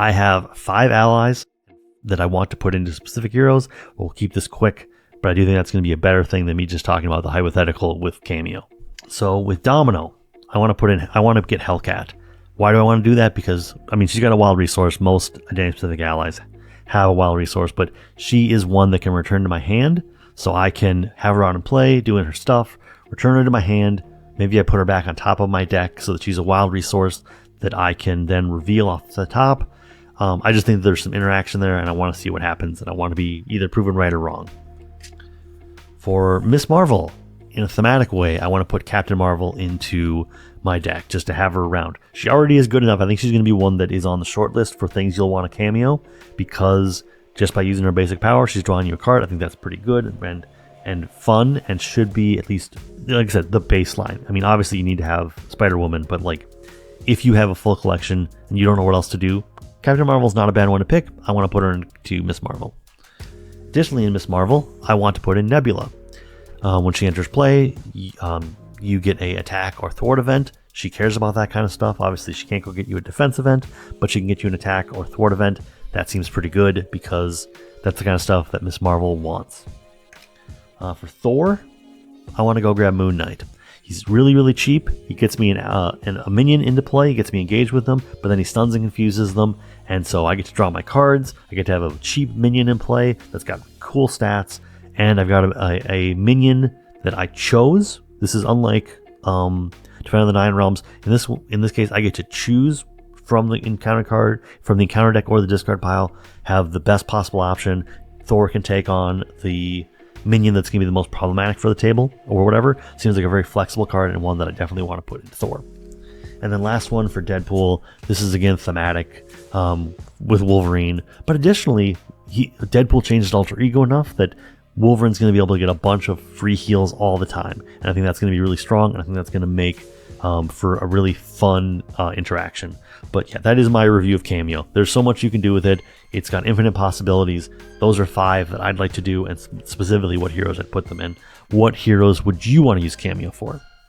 I have 5 allies that I want to put into specific heroes. We'll keep this quick, but I do think that's going to be a better thing than me just talking about the hypothetical with Cameo. So with Domino, I want to get Hellcat. Why do I want to do that? Because, I mean, she's got a wild resource. Most identity-specific allies have a wild resource, but she is one that can return to my hand, so I can have her out and play, doing her stuff, return her to my hand. Maybe I put her back on top of my deck so that she's a wild resource that I can then reveal off the top. I just think there's some interaction there, and I want to see what happens, and I want to be either proven right or wrong. For Miss Marvel, in a thematic way, I want to put Captain Marvel into my deck just to have her around. She already is good enough. I think she's going to be one that is on the short list for things you'll want to cameo, because just by using her basic power, she's drawing you a card. I think that's pretty good and fun, and should be, at least, like I said, the baseline. I mean, obviously you need to have Spider-Woman, but like, if you have a full collection and you don't know what else to do, Captain Marvel's not a bad one to pick. I want to put her into Miss Marvel. Additionally, in Miss Marvel, I want to put in Nebula. When she enters play, you get a attack or thwart event. She cares about that kind of stuff. Obviously, she can't go get you a defense event, but she can get you an attack or thwart event. That seems pretty good because that's the kind of stuff that Miss Marvel wants. For Thor, I want to go grab Moon Knight. He's really, really cheap. He gets me a minion into play. He gets me engaged with them, but then he stuns and confuses them. And so I get to draw my cards. I get to have a cheap minion in play that's got cool stats. And I've got a minion that I chose. This is unlike Defender of the Nine Realms. In this case, I get to choose from the encounter card, from the encounter deck or the discard pile, have the best possible option. Thor can take on the minion that's going to be the most problematic for the table or whatever. Seems like a very flexible card and one that I definitely want to put into Thor. And then last one for Deadpool. This is again thematic with Wolverine, but additionally, Deadpool changed his alter ego enough that Wolverine's going to be able to get a bunch of free heals all the time, and I think that's going to be really strong, and I think that's going to make for a really fun interaction. But yeah, that is my review of Cameo. There's so much you can do with it. It's got infinite possibilities. Those are 5 that I'd like to do, and specifically what heroes I'd put them in. What heroes would you want to use Cameo for?